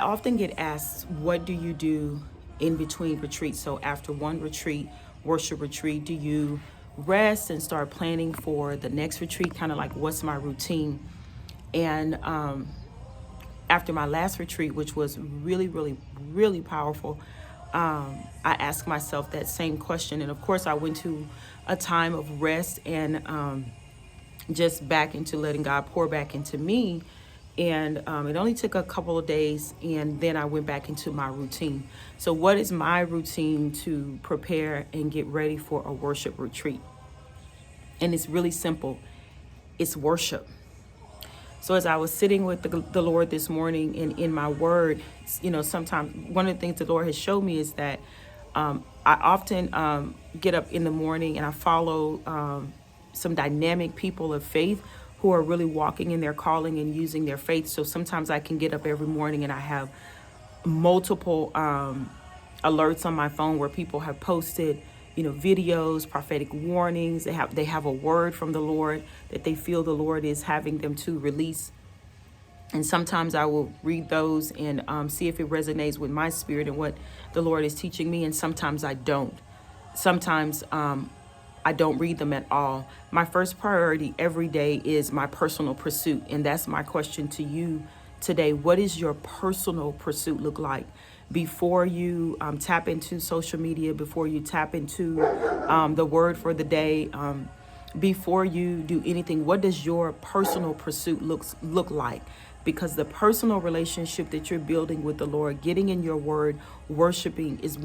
often get asked, what do you do in between retreats? So after one retreat, worship retreat, do you rest and start planning for the next retreat? Kind of like, what's my routine? And after my last retreat, which was really, really, really powerful, I asked myself that same question. And of course, I went to a time of rest and just back into letting God pour back into me. And it only took a couple of days, and then I went back into my routine. So what is my routine to prepare and get ready for a worship retreat? And it's really simple. It's worship. So as I was sitting with the Lord this morning and in my word, sometimes one of the things the Lord has showed me is that I often get up in the morning and I follow some dynamic people of faith who are really walking in their calling and using their faith. So sometimes I can get up every morning and I have multiple alerts on my phone where people have posted videos, prophetic warnings. They have a word from the Lord that they feel the Lord is having them to release. And sometimes I will read those and see if it resonates with my spirit and what the Lord is teaching me. And sometimes I don't. Sometimes I don't read them at all. My first priority every day is my personal pursuit. And that's my question to you today. What does your personal pursuit look like? Before you tap into social media, before you tap into the word for the day, before you do anything, what does your personal pursuit look like? Because the personal relationship that you're building with the Lord, getting in your word, worshiping is it's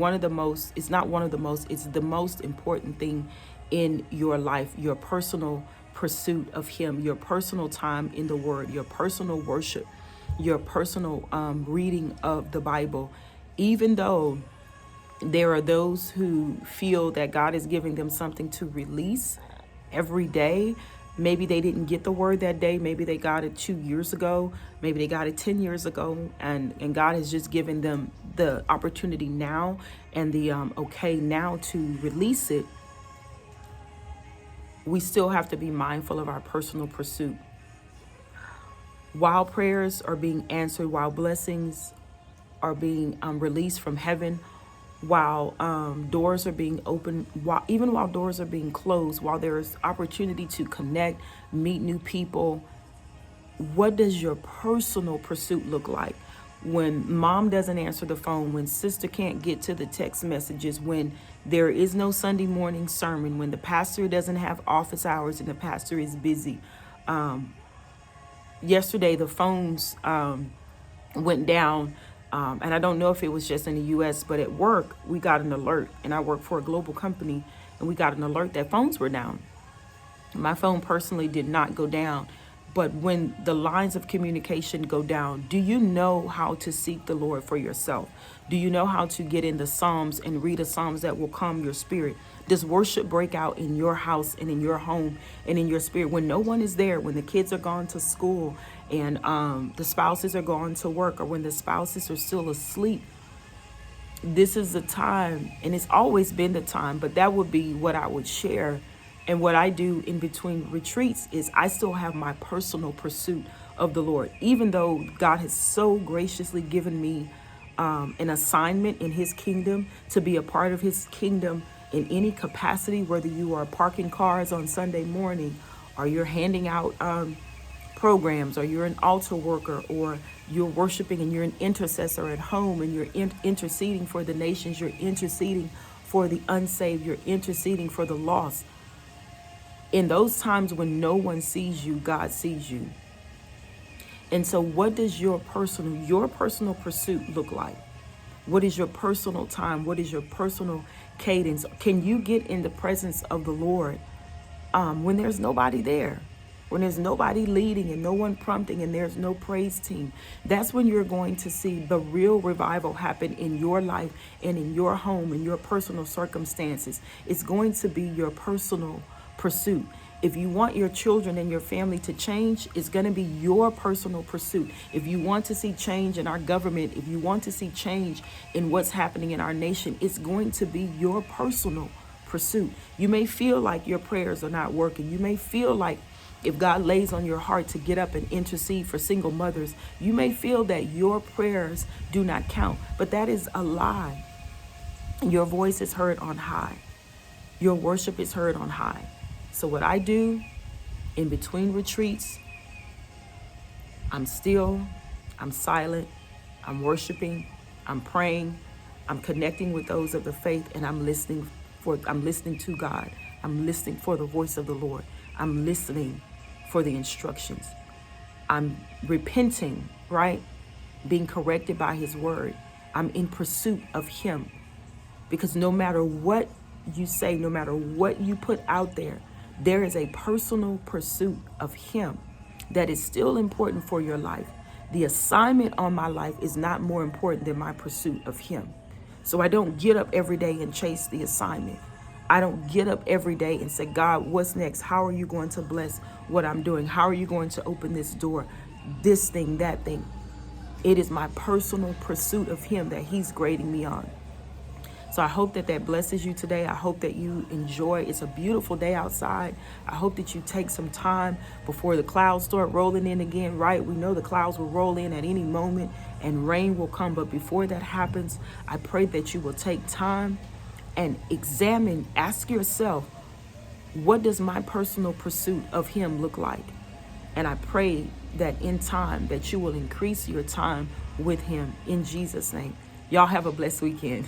the most important thing in your life. Your personal pursuit of Him, your personal time in the word, your personal worship, your personal reading of the Bible. Even though there are those who feel that God is giving them something to release every day, maybe they didn't get the word that day. Maybe they got it 2 years ago. Maybe they got it 10 years ago. And God has just given them the opportunity now and the okay now to release it. We still have to be mindful of our personal pursuit. While prayers are being answered, while blessings are being released from heaven, while doors are being opened, while doors are being closed, while there is opportunity to connect, meet new people, what does your personal pursuit look like? When mom doesn't answer the phone, when sister can't get to the text messages, when there is no Sunday morning sermon, when the pastor doesn't have office hours and the pastor is busy. Yesterday, the phones went down. And I don't know if it was just in the U.S., but at work, we got an alert. And I work for a global company, and we got an alert that phones were down. My phone personally did not go down. But when the lines of communication go down, do you know how to seek the Lord for yourself? Do you know how to get in the Psalms and read the Psalms that will calm your spirit? Does worship break out in your house and in your home and in your spirit when no one is there, when the kids are gone to school and the spouses are gone to work, or when the spouses are still asleep? This is the time, and it's always been the time, but that would be what I would share. And what I do in between retreats is I still have my personal pursuit of the Lord, even though God has so graciously given me an assignment in His kingdom to be a part of His kingdom in any capacity, whether you are parking cars on Sunday morning, or you're handing out programs, or you're an altar worker, or you're worshiping and you're an intercessor at home and you're interceding for the nations, you're interceding for the unsaved, you're interceding for the lost. In those times when no one sees you, God sees you. And so what does your personal pursuit look like? What is your personal time? What is your personal cadence? Can you get in the presence of the Lord when there's nobody there? When there's nobody leading and no one prompting and there's no praise team? That's when you're going to see the real revival happen in your life and in your home, in your personal circumstances. It's going to be your personal pursuit. If you want your children and your family to change, it's going to be your personal pursuit. If you want to see change in our government, if you want to see change in what's happening in our nation, it's going to be your personal pursuit. You may feel like your prayers are not working. You may feel like If God lays on your heart to get up and intercede for single mothers, you may feel that your prayers do not count, but that is a lie. Your voice is heard on high. Your worship is heard on high. So what I do in between retreats, I'm still, I'm silent, I'm worshiping, I'm praying, I'm connecting with those of the faith, and I'm listening to God. I'm listening for the voice of the Lord. I'm listening for the instructions. I'm repenting, right? Being corrected by his word. I'm in pursuit of him. Because no matter what you say, no matter what you put out there, there is a personal pursuit of him that is still important for your life. The assignment on my life is not more important than my pursuit of him. So I don't get up every day and chase the assignment. I don't get up every day and say, God, what's next? How are you going to bless what I'm doing? How are you going to open this door? This thing, that thing. It is my personal pursuit of him that he's grading me on. So I hope that that blesses you today. I hope that you enjoy. It's a beautiful day outside. I hope that you take some time before the clouds start rolling in again, right? We know the clouds will roll in at any moment and rain will come. But before that happens, I pray that you will take time and examine, ask yourself, what does my personal pursuit of him look like? And I pray that in time that you will increase your time with him in Jesus' name. Y'all have a blessed weekend.